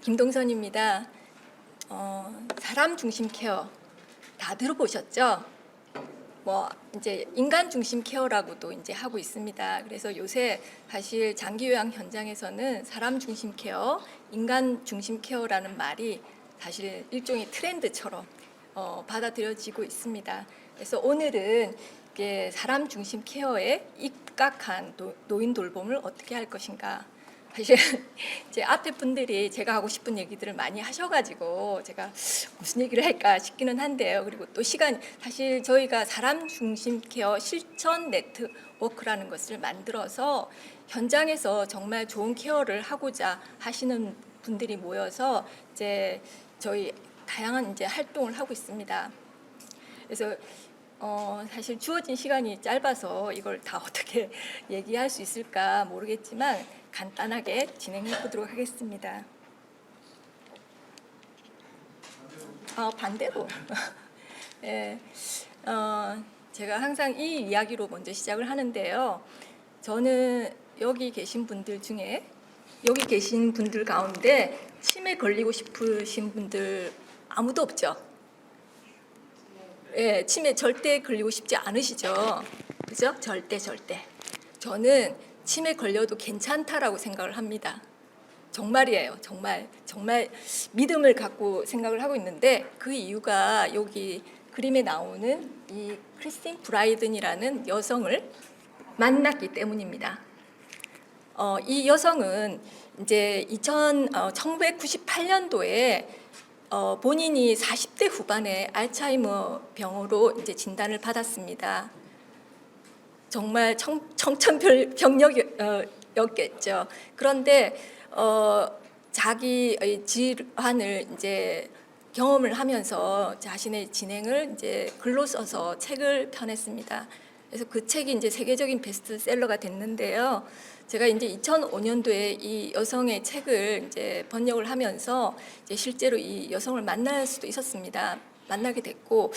김동선입니다. 사람 중심 케어 다 들어보셨죠? 이제 인간 중심 케어라고도 이제 하고 있습니다. 그래서 요새 사실 장기 요양 현장에서는 사람 중심 케어, 인간 중심 케어라는 말이 사실 일종의 트렌드처럼 받아들여지고 있습니다. 그래서 오늘은 이게 사람 중심 케어에 입각한 노인 돌봄을 어떻게 할 것인가. 사실 제 앞에 분들이 제가 하고 싶은 얘기들을 많이 하셔가지고 제가 무슨 얘기를 할까 싶기는 한데요. 그리고 또 시간, 사실 저희가 사람 중심 케어 실천 네트워크라는 것을 만들어서 현장에서 정말 좋은 케어를 하고자 하시는 분들이 모여서 이제 저희 다양한 이제 활동을 하고 있습니다. 그래서 사실 주어진 시간이 짧아서 이걸 다 어떻게 얘기할 수 있을까 모르겠지만 간단하게 진행해 보도록 하겠습니다. 반대로. 네, 제가 항상 이 이야기로 먼저 시작을 하는데요. 저는 여기 계신 분들 가운데 치매 걸리고 싶으신 분들 아무도 없죠? 예, 치매 절대 걸리고 싶지 않으시죠? 그죠? 절대. 저는 치매 걸려도 괜찮다라고 생각을 합니다. 정말이에요. 정말 믿음을 갖고 생각을 하고 있는데 그 이유가 여기 그림에 나오는 이 크리스틴 브라이든이라는 여성을 만났기 때문입니다. 이 여성은 이제 1998년도에 본인이 40대 후반에 알츠하이머 병으로 이제 진단을 받았습니다. 정말 청천벽력이었겠죠. 그런데 자기의 질환을 이제 경험을 하면서 자신의 진행을 이제 글로 써서 책을 펴냈습니다. 그래서 그 책이 이제 세계적인 베스트셀러가 됐는데요. 제가 이제 2005년도에 이 여성의 책을 이제 번역을 하면서 이제 실제로 이 여성을 만날 수도 있었습니다. 만나게 됐고,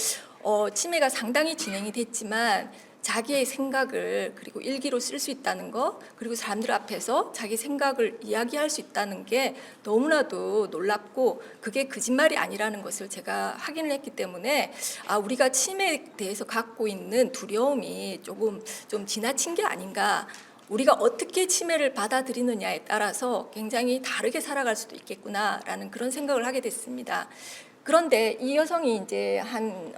치매가 상당히 진행이 됐지만 자기의 생각을 그리고 일기로 쓸 수 있다는 거, 그리고 사람들 앞에서 자기 생각을 이야기할 수 있다는 게 너무나도 놀랍고 그게 거짓말이 아니라는 것을 제가 확인을 했기 때문에 우리가 치매에 대해서 갖고 있는 두려움이 조금 좀 지나친 게 아닌가. 우리가 어떻게 치매를 받아들이느냐에 따라서 굉장히 다르게 살아갈 수도 있겠구나라는 그런 생각을 하게 됐습니다. 그런데 이 여성이 이제 한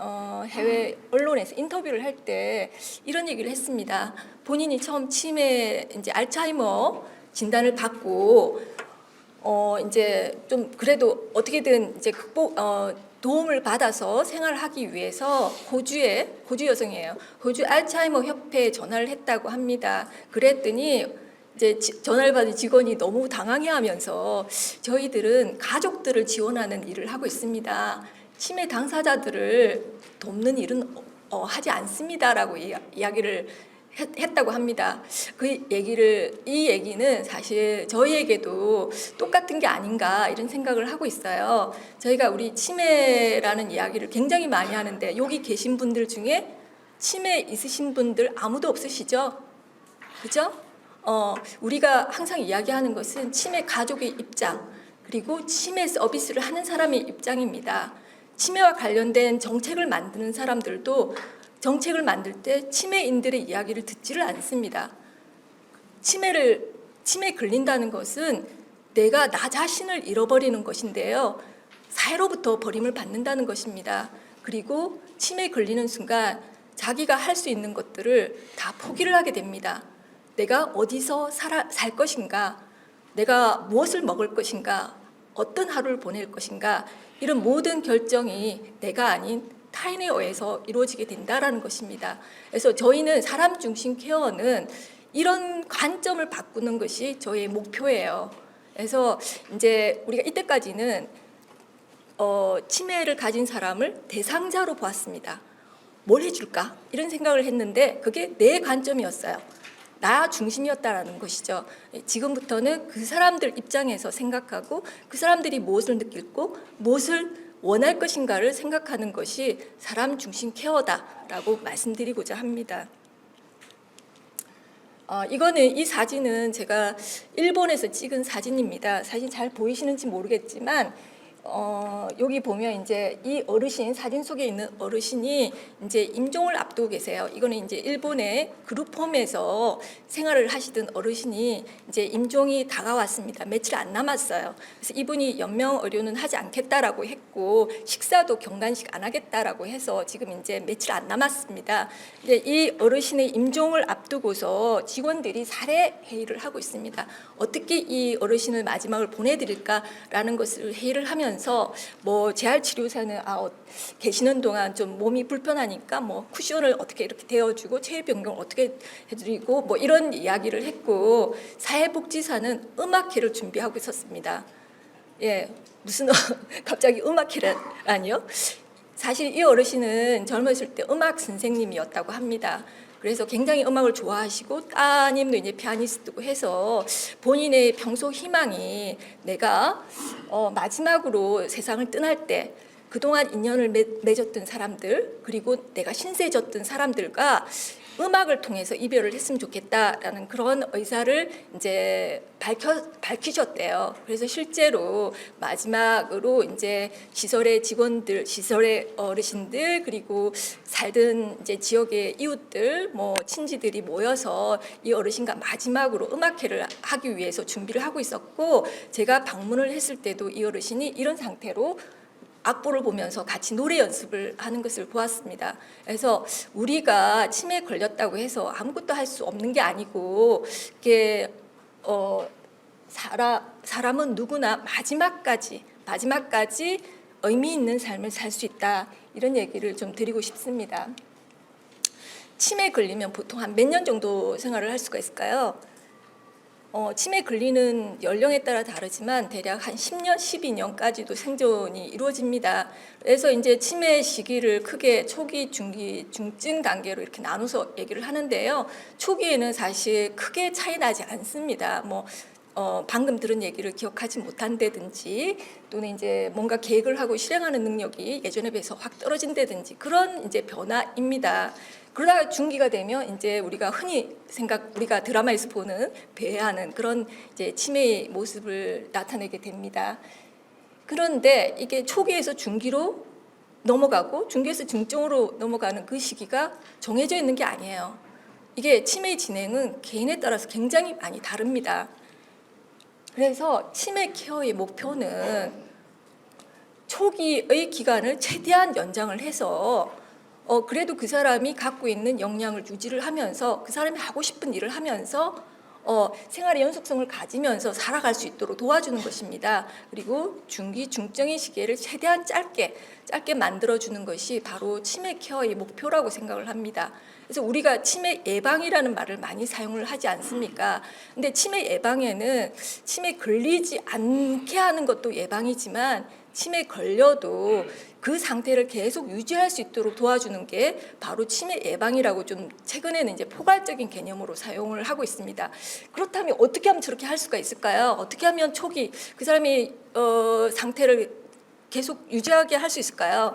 해외 언론에서 인터뷰를 할 때 이런 얘기를 했습니다. 본인이 처음 치매 이제 알츠하이머 진단을 받고 이제 좀 그래도 어떻게든 이제 도움을 받아서 생활하기 위해서 호주 여성이에요. 호주 알츠하이머 협회에 전화를 했다고 합니다. 그랬더니 이제 전화를 받은 직원이 너무 당황해하면서 저희들은 가족들을 지원하는 일을 하고 있습니다. 치매 당사자들을 돕는 일은 하지 않습니다라고 이야기를 했다고 합니다. 이 얘기는 사실 저희에게도 똑같은 게 아닌가 이런 생각을 하고 있어요. 저희가 우리 치매라는 이야기를 굉장히 많이 하는데 여기 계신 분들 중에 치매 있으신 분들 아무도 없으시죠? 그죠? 우리가 항상 이야기하는 것은 치매 가족의 입장, 그리고 치매 서비스를 하는 사람의 입장입니다. 치매와 관련된 정책을 만드는 사람들도 정책을 만들 때 치매인들의 이야기를 듣지를 않습니다. 치매에 걸린다는 것은 내가 나 자신을 잃어버리는 것인데요. 사회로부터 버림을 받는다는 것입니다. 그리고 치매에 걸리는 순간 자기가 할 수 있는 것들을 다 포기를 하게 됩니다. 내가 어디서 살 것인가, 내가 무엇을 먹을 것인가, 어떤 하루를 보낼 것인가, 이런 모든 결정이 내가 아닌 타인에 의해서 이루어지게 된다라는 것입니다. 그래서 저희는 사람 중심 케어는 이런 관점을 바꾸는 것이 저희의 목표예요. 그래서 이제 우리가 이때까지는 치매를 가진 사람을 대상자로 보았습니다. 뭘 해줄까? 이런 생각을 했는데 그게 내 관점이었어요. 나 중심이었다라는 것이죠. 지금부터는 그 사람들 입장에서 생각하고 그 사람들이 무엇을 느끼고 무엇을 원할 것인가를 생각하는 것이 사람 중심 케어다라고 말씀드리고자 합니다. 이거는 이 사진은 제가 일본에서 찍은 사진입니다. 사진 잘 보이시는지 모르겠지만 여기 보면 이제 이 어르신 사진 속에 있는 어르신이 이제 임종을 앞두고 계세요. 이거는 이제 일본의 그룹홈에서 생활을 하시던 어르신이 이제 임종이 다가왔습니다. 며칠 안 남았어요. 그래서 이분이 연명 의료는 하지 않겠다라고 했고 식사도 경단식 안 하겠다라고 해서 지금 이제 며칠 안 남았습니다. 근데 이 어르신의 임종을 앞두고서 직원들이 사례 회의를 하고 있습니다. 어떻게 이 어르신을 마지막을 보내드릴까라는 것을 회의를 하면서 뭐 재활치료사는 계시는 동안 좀 몸이 불편하니까 뭐 쿠션을 어떻게 이렇게 대어주고 체외 변경을 어떻게 해드리고 뭐 이런 이야기를 했고, 사회복지사는 음악회를 준비하고 있었습니다. 예, 무슨 갑자기 음악회라니요? 사실 이 어르신은 젊었을 때 음악 선생님이었다고 합니다. 그래서 굉장히 음악을 좋아하시고 따님도 이제 피아니스트고 해서 본인의 평소 희망이 내가 마지막으로 세상을 떠날 때 그동안 인연을 맺었던 사람들, 그리고 내가 신세졌던 사람들과 음악을 통해서 이별을 했으면 좋겠다라는 그런 의사를 이제 밝히셨대요. 그래서 실제로 마지막으로 이제 시설의 직원들, 시설의 어르신들, 그리고 살던 이제 지역의 이웃들, 뭐 친지들이 모여서 이 어르신과 마지막으로 음악회를 하기 위해서 준비를 하고 있었고, 제가 방문을 했을 때도 이 어르신이 이런 상태로 악보를 보면서 같이 노래 연습을 하는 것을 보았습니다. 그래서 우리가 치매에 걸렸다고 해서 아무것도 할 수 없는 게 아니고, 이게 사람은 누구나 마지막까지 의미 있는 삶을 살 수 있다, 이런 얘기를 좀 드리고 싶습니다. 치매에 걸리면 보통 한 몇 년 정도 생활을 할 수가 있을까요? 치매에 걸리는 연령에 따라 다르지만 대략 한 10년, 12년까지도 생존이 이루어집니다. 그래서 이제 치매 시기를 크게 초기, 중기, 중증 단계로 이렇게 나눠서 얘기를 하는데요. 초기에는 사실 크게 차이 나지 않습니다. 방금 들은 얘기를 기억하지 못한다든지, 또는 이제 뭔가 계획을 하고 실행하는 능력이 예전에 비해서 확 떨어진다든지, 그런 이제 변화입니다. 그러다가 중기가 되면 이제 우리가 우리가 드라마에서 보는 배회하는 그런 이제 치매의 모습을 나타내게 됩니다. 그런데 이게 초기에서 중기로 넘어가고 중기에서 중증으로 넘어가는 그 시기가 정해져 있는 게 아니에요. 이게 치매의 진행은 개인에 따라서 굉장히 많이 다릅니다. 그래서 치매 케어의 목표는 초기의 기간을 최대한 연장을 해서 그래도 그 사람이 갖고 있는 역량을 유지를 하면서 그 사람이 하고 싶은 일을 하면서 생활의 연속성을 가지면서 살아갈 수 있도록 도와주는 것입니다. 그리고 중기, 중증의 시기를 최대한 짧게 만들어주는 것이 바로 치매 케어의 목표라고 생각을 합니다. 그래서 우리가 치매 예방이라는 말을 많이 사용을 하지 않습니까? 근데 치매 예방에는 치매 걸리지 않게 하는 것도 예방이지만, 치매 걸려도 그 상태를 계속 유지할 수 있도록 도와주는 게 바로 치매 예방이라고 좀 최근에는 이제 포괄적인 개념으로 사용을 하고 있습니다. 그렇다면 어떻게 하면 저렇게 할 수가 있을까요? 어떻게 하면 초기 그 사람이 상태를 계속 유지하게 할 수 있을까요?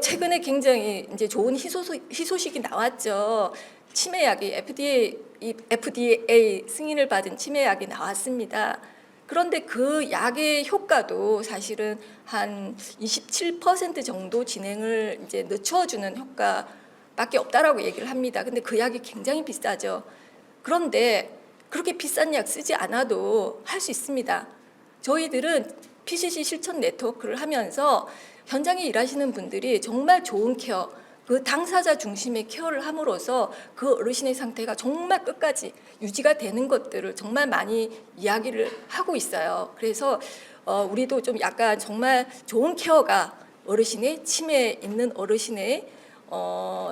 최근에 굉장히 이제 좋은 희소식이 나왔죠. 치매약이 FDA 승인을 받은 치매약이 나왔습니다. 그런데 그 약의 효과도 사실은 한 27% 정도 진행을 이제 늦춰주는 효과밖에 없다라고 얘기를 합니다. 근데 그 약이 굉장히 비싸죠. 그런데 그렇게 비싼 약 쓰지 않아도 할 수 있습니다. 저희들은 PCC 실천 네트워크를 하면서 현장에 일하시는 분들이 정말 좋은 케어, 그 당사자 중심의 케어를 함으로써 그 어르신의 상태가 정말 끝까지 유지가 되는 것들을 정말 많이 이야기를 하고 있어요. 그래서 우리도 좀 약간 정말 좋은 케어가 치매에 있는 어르신의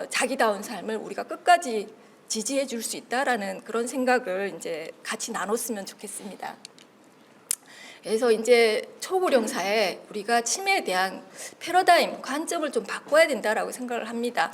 자기다운 삶을 우리가 끝까지 지지해 줄 수 있다라는 그런 생각을 이제 같이 나눴으면 좋겠습니다. 그래서 이제 초고령사에 우리가 치매에 대한 패러다임, 관점을 좀 바꿔야 된다라고 생각을 합니다.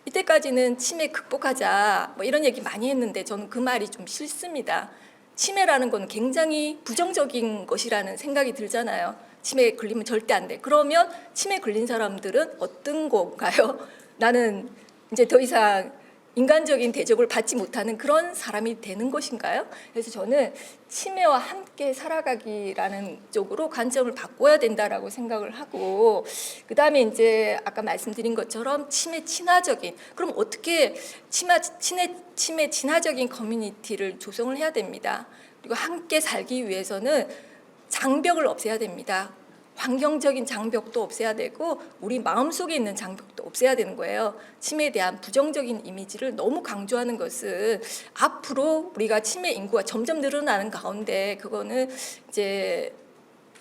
이때까지는 치매 극복하자 이런 얘기 많이 했는데 저는 그 말이 좀 싫습니다. 치매라는 건 굉장히 부정적인 것이라는 생각이 들잖아요. 치매에 걸리면 절대 안 돼. 그러면 치매 걸린 사람들은 어떤 건가요? 나는 이제 더 이상 인간적인 대접을 받지 못하는 그런 사람이 되는 것인가요? 그래서 저는 치매와 함께 살아가기라는 쪽으로 관점을 바꿔야 된다라고 생각을 하고, 그다음에 이제 아까 말씀드린 것처럼 치매 친화적인, 그럼 어떻게 치매 친화적인 커뮤니티를 조성을 해야 됩니다. 그리고 함께 살기 위해서는 장벽을 없애야 됩니다. 환경적인 장벽도 없애야 되고 우리 마음속에 있는 장벽도 없애야 되는 거예요. 치매에 대한 부정적인 이미지를 너무 강조하는 것은 앞으로 우리가 치매 인구가 점점 늘어나는 가운데 그거는 이제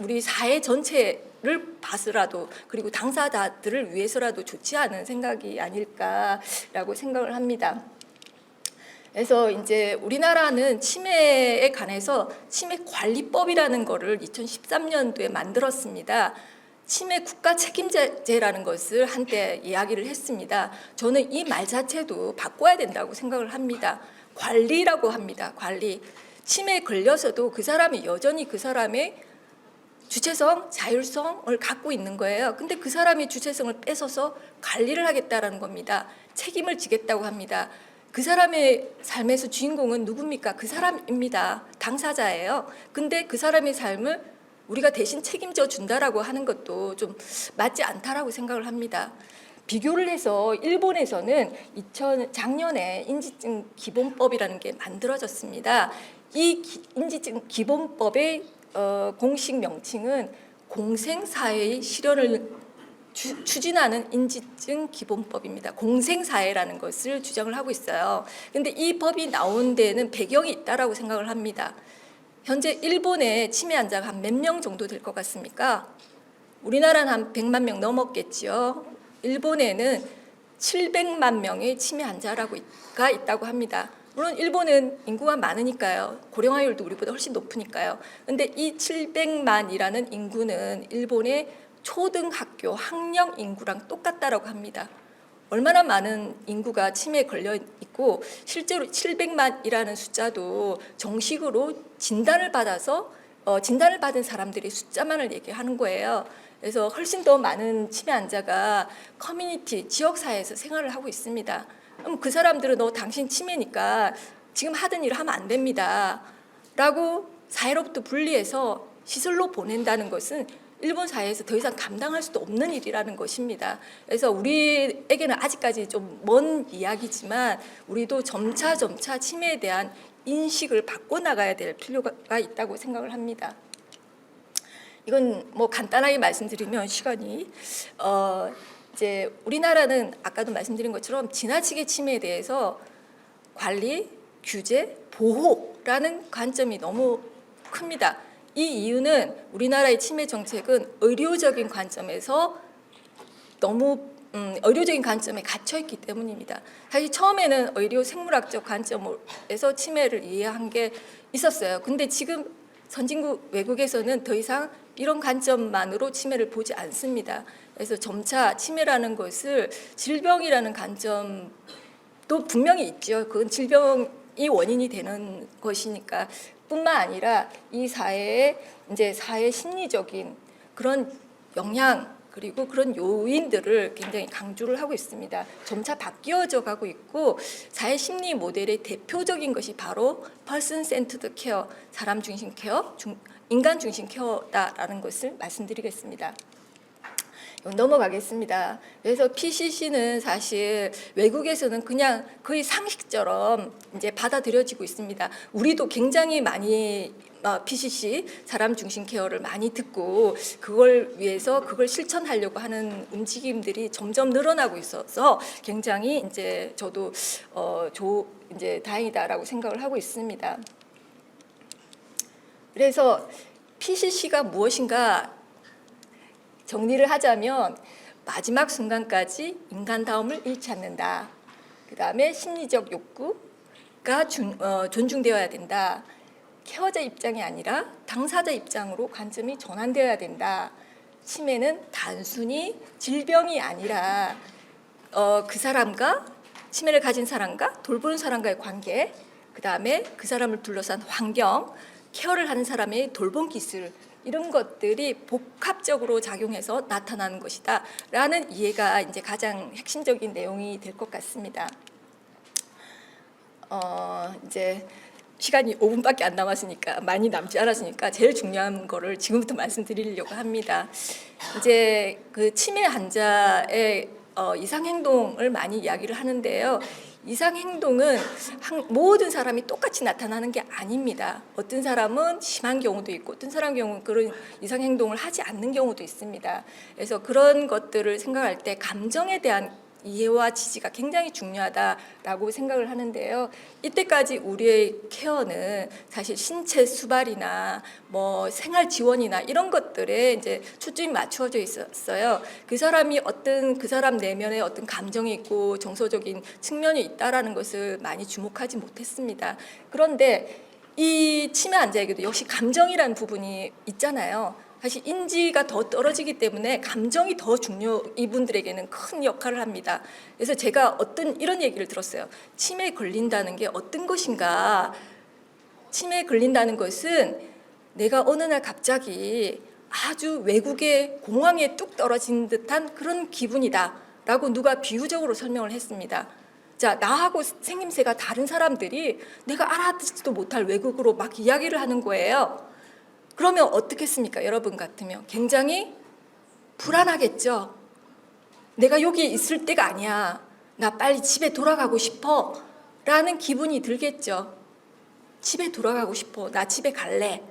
우리 사회 전체를 봐서라도 그리고 당사자들을 위해서라도 좋지 않은 생각이 아닐까라고 생각을 합니다. 그래서 이제 우리나라는 치매에 관해서 치매 관리법이라는 거를 2013년도에 만들었습니다. 치매 국가 책임제라는 것을 한때 이야기를 했습니다. 저는 이 말 자체도 바꿔야 된다고 생각을 합니다. 관리라고 합니다. 관리. 치매에 걸려서도 그 사람이 여전히 그 사람의 주체성, 자율성을 갖고 있는 거예요. 근데 그 사람이 주체성을 뺏어서 관리를 하겠다라는 겁니다. 책임을 지겠다고 합니다. 그 사람의 삶에서 주인공은 누굽니까? 그 사람입니다. 당사자예요. 근데 그 사람의 삶을 우리가 대신 책임져 준다라고 하는 것도 좀 맞지 않다라고 생각을 합니다. 비교를 해서 일본에서는 작년에 인지증 기본법이라는 게 만들어졌습니다. 이 인지증 기본법의 공식 명칭은 공생사회의 실현을 추진하는 인지증 기본법입니다. 공생사회라는 것을 주장을 하고 있어요. 그런데 이 법이 나온 데는 배경이 있다라고 생각을 합니다. 현재 일본의 치매 환자가 한 몇 명 정도 될 것 같습니까? 우리나라는 한 100만 명 넘었겠죠. 일본에는 700만 명의 치매 환자가 있다고 합니다. 물론 일본은 인구가 많으니까요. 고령화율도 우리보다 훨씬 높으니까요. 그런데 이 700만이라는 인구는 일본의 초등학교 학령 인구랑 똑같다라고 합니다. 얼마나 많은 인구가 치매에 걸려 있고 실제로 700만이라는 숫자도 정식으로 진단을 받은 사람들의 숫자만을 얘기하는 거예요. 그래서 훨씬 더 많은 치매 환자가 커뮤니티, 지역사회에서 생활을 하고 있습니다. 그럼 그 사람들은 당신 치매니까 지금 하던 일을 하면 안 됩니다. 라고 사회로부터 분리해서 시설로 보낸다는 것은 일본 사회에서 더 이상 감당할 수도 없는 일이라는 것입니다. 그래서 우리에게는 아직까지 좀 먼 이야기지만 우리도 점차 치매에 대한 인식을 바꿔나가야 될 필요가 있다고 생각을 합니다. 이건 뭐 간단하게 말씀드리면 시간이 이제 우리나라는 아까도 말씀드린 것처럼 지나치게 치매에 대해서 관리, 규제, 보호라는 관점이 너무 큽니다. 이 이유는 우리나라의 치매 정책은 의료적인 관점에서 너무 의료적인 관점에 갇혀 있기 때문입니다. 사실 처음에는 의료 생물학적 관점에서 치매를 이해한 게 있었어요. 근데 지금 선진국 외국에서는 더 이상 이런 관점만으로 치매를 보지 않습니다. 그래서 점차 치매라는 것을 질병이라는 관점도 분명히 있죠. 그건 질병이 원인이 되는 것이니까 뿐만 아니라 이 사회의 이제 사회 심리적인 그런 영향 그리고 그런 요인들을 굉장히 강조를 하고 있습니다. 점차 바뀌어져 가고 있고 사회 심리 모델의 대표적인 것이 바로 person centered care, 사람 중심 케어, 인간 중심 케어다라는 것을 말씀드리겠습니다. 넘어가겠습니다. 그래서 PCC는 사실 외국에서는 그냥 거의 상식처럼 이제 받아들여지고 있습니다. 우리도 굉장히 많이 PCC 사람 중심 케어를 많이 듣고 그걸 위해서 그걸 실천하려고 하는 움직임들이 점점 늘어나고 있어서 굉장히 이제 저도 이제 다행이다라고 생각을 하고 있습니다. 그래서 PCC가 무엇인가 정리를 하자면 마지막 순간까지 인간다움을 잃지 않는다. 그 다음에 심리적 욕구가 존중되어야 된다. 케어자 입장이 아니라 당사자 입장으로 관점이 전환되어야 된다. 치매는 단순히 질병이 아니라 그 사람과 치매를 가진 사람과 돌보는 사람과의 관계, 그 다음에 그 사람을 둘러싼 환경, 케어를 하는 사람의 돌봄 기술 이런 것들이 복합적으로 작용해서 나타나는 것이다 라는 이해가 이제 가장 핵심적인 내용이 될 것 같습니다. 이제 시간이 5분밖에 안 남았으니까 많이 남지 않았으니까 제일 중요한 거를 지금부터 말씀드리려고 합니다. 이제 그 치매 환자의 이상 행동을 많이 이야기를 하는데요. 이상 행동은 모든 사람이 똑같이 나타나는 게 아닙니다. 어떤 사람은 심한 경우도 있고 어떤 사람 경우는 그런 이상 행동을 하지 않는 경우도 있습니다. 그래서 그런 것들을 생각할 때 감정에 대한 이해와 지지가 굉장히 중요하다라고 생각을 하는데요. 이때까지 우리의 케어는 사실 신체 수발이나 뭐 생활 지원이나 이런 것들에 이제 초점이 맞추어져 있었어요. 그 사람이 그 사람 내면에 어떤 감정이 있고 정서적인 측면이 있다라는 것을 많이 주목하지 못했습니다. 그런데 이 치매 환자에게도 역시 감정이라는 부분이 있잖아요. 사실 인지가 더 떨어지기 때문에 감정이 더 이분들에게는 큰 역할을 합니다. 그래서 제가 이런 얘기를 들었어요. 치매에 걸린다는 게 어떤 것인가? 치매에 걸린다는 것은 내가 어느 날 갑자기 아주 외국의 공항에 뚝 떨어진 듯한 그런 기분이다라고 누가 비유적으로 설명을 했습니다. 자, 나하고 생김새가 다른 사람들이 내가 알아듣지도 못할 외국어로 막 이야기를 하는 거예요. 그러면 어떻겠습니까? 여러분 같으면 굉장히 불안하겠죠. 내가 여기 있을 때가 아니야. 나 빨리 집에 돌아가고 싶어. 라는 기분이 들겠죠. 집에 돌아가고 싶어. 나 집에 갈래.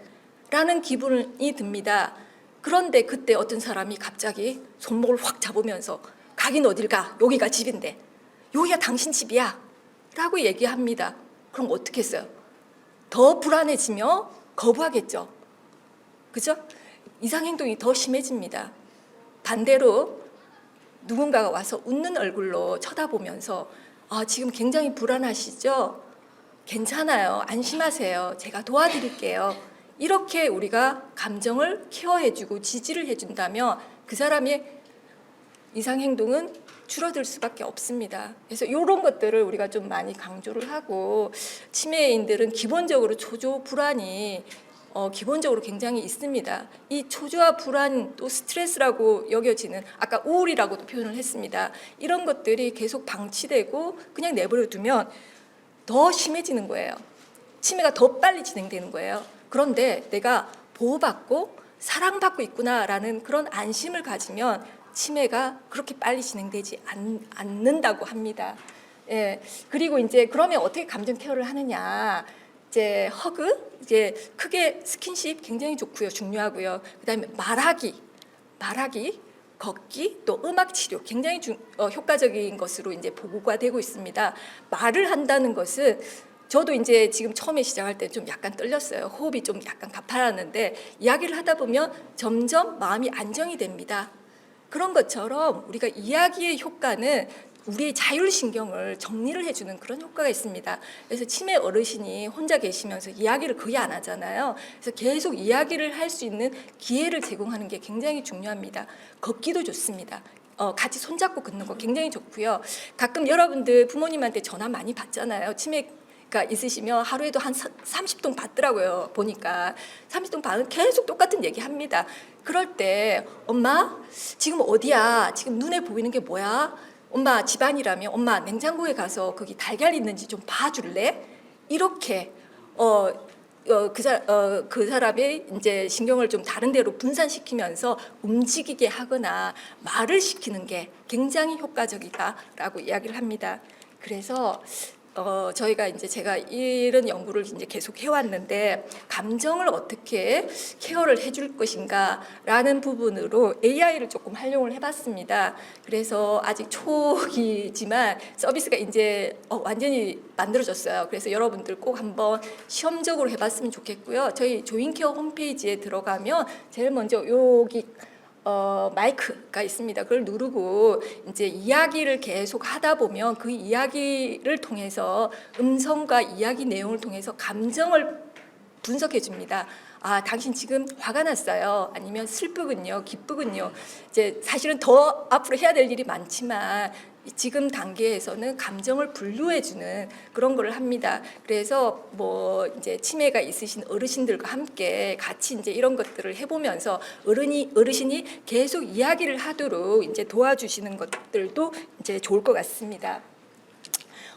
라는 기분이 듭니다. 그런데 그때 어떤 사람이 갑자기 손목을 확 잡으면서 가긴 어딜 가. 여기가 집인데. 여기가 당신 집이야. 라고 얘기합니다. 그럼 어떻게 했어요? 더 불안해지며 거부하겠죠. 그죠? 이상 행동이 더 심해집니다. 반대로 누군가가 와서 웃는 얼굴로 쳐다보면서 지금 굉장히 불안하시죠? 괜찮아요. 안심하세요. 제가 도와드릴게요. 이렇게 우리가 감정을 케어해주고 지지를 해준다면 그 사람의 이상 행동은 줄어들 수밖에 없습니다. 그래서 이런 것들을 우리가 좀 많이 강조를 하고 치매인들은 기본적으로 초조 불안이 기본적으로 굉장히 있습니다. 이 초조와 불안 또 스트레스라고 여겨지는 아까 우울이라고도 표현을 했습니다. 이런 것들이 계속 방치되고 그냥 내버려 두면 더 심해지는 거예요. 치매가 더 빨리 진행되는 거예요. 그런데 내가 보호받고 사랑받고 있구나라는 그런 안심을 가지면 치매가 그렇게 빨리 진행되지 않는다고 합니다. 예. 그리고 이제 그러면 어떻게 감정 케어를 하느냐? 이제 허그, 이제 크게 스킨십 굉장히 좋고요, 중요하고요. 그다음에 말하기, 걷기, 또 음악 치료 굉장히 효과적인 것으로 이제 보고가 되고 있습니다. 말을 한다는 것은 저도 이제 지금 처음에 시작할 때 좀 약간 떨렸어요. 호흡이 좀 약간 가파랐는데 이야기를 하다 보면 점점 마음이 안정이 됩니다. 그런 것처럼 우리가 이야기의 효과는 우리의 자율신경을 정리를 해주는 그런 효과가 있습니다. 그래서 치매 어르신이 혼자 계시면서 이야기를 거의 안 하잖아요. 그래서 계속 이야기를 할 수 있는 기회를 제공하는 게 굉장히 중요합니다. 걷기도 좋습니다. 같이 손잡고 걷는 거 굉장히 좋고요. 가끔 여러분들 부모님한테 전화 많이 받잖아요. 치매가 있으시면 하루에도 한 30통 받더라고요. 보니까 30통 받으면 계속 똑같은 얘기 합니다. 그럴 때 엄마 지금 어디야? 지금 눈에 보이는 게 뭐야? 엄마 집안이라면 엄마 냉장고에 가서 거기 달걀 있는지 좀 봐줄래? 이렇게 그 사람의 이제 신경을 좀 다른 데로 분산시키면서 움직이게 하거나 말을 시키는 게 굉장히 효과적이다라고 이야기를 합니다. 그래서 저희가 이제 제가 이런 연구를 이제 계속 해왔는데 감정을 어떻게 케어를 해줄 것인가라는 부분으로 AI를 조금 활용을 해봤습니다. 그래서 아직 초기지만 서비스가 이제 완전히 만들어졌어요. 그래서 여러분들 꼭 한번 시험적으로 해봤으면 좋겠고요. 저희 조인케어 홈페이지에 들어가면 제일 먼저 여기 마이크가 있습니다. 그걸 누르고 이제 이야기를 계속 하다 보면 그 이야기를 통해서 음성과 이야기 내용을 통해서 감정을 분석해 줍니다. 당신 지금 화가 났어요. 아니면 슬프군요. 기쁘군요. 이제 사실은 더 앞으로 해야 될 일이 많지만 지금 단계에서는 감정을 분류해주는 그런 걸 합니다. 그래서 뭐 이제 치매가 있으신 어르신들과 함께 같이 이제 이런 것들을 해보면서 어르신이 계속 이야기를 하도록 이제 도와주시는 것들도 이제 좋을 것 같습니다.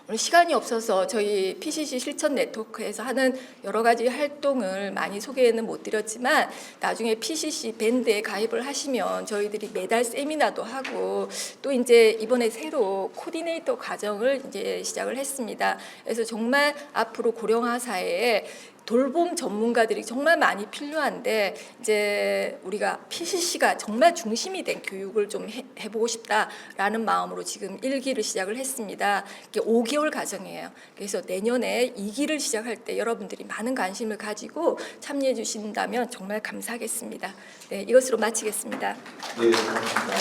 오늘 시간이 없어서 저희 PCC 실천 네트워크에서 하는 여러 가지 활동을 많이 소개는 못 드렸지만 나중에 PCC 밴드에 가입을 하시면 저희들이 매달 세미나도 하고 또 이제 이번에 새로 코디네이터 과정을 이제 시작을 했습니다. 그래서 정말 앞으로 고령화 사회에 돌봄 전문가들이 정말 많이 필요한데 이제 우리가 PCC가 정말 중심이 된 교육을 좀 해보고 싶다라는 마음으로 지금 1기를 시작을 했습니다. 이게 5개월 과정이에요. 그래서 내년에 2기를 시작할 때 여러분들이 많은 관심을 가지고 참여해 주신다면 정말 감사하겠습니다. 네, 이것으로 마치겠습니다. 네, 감사합니다.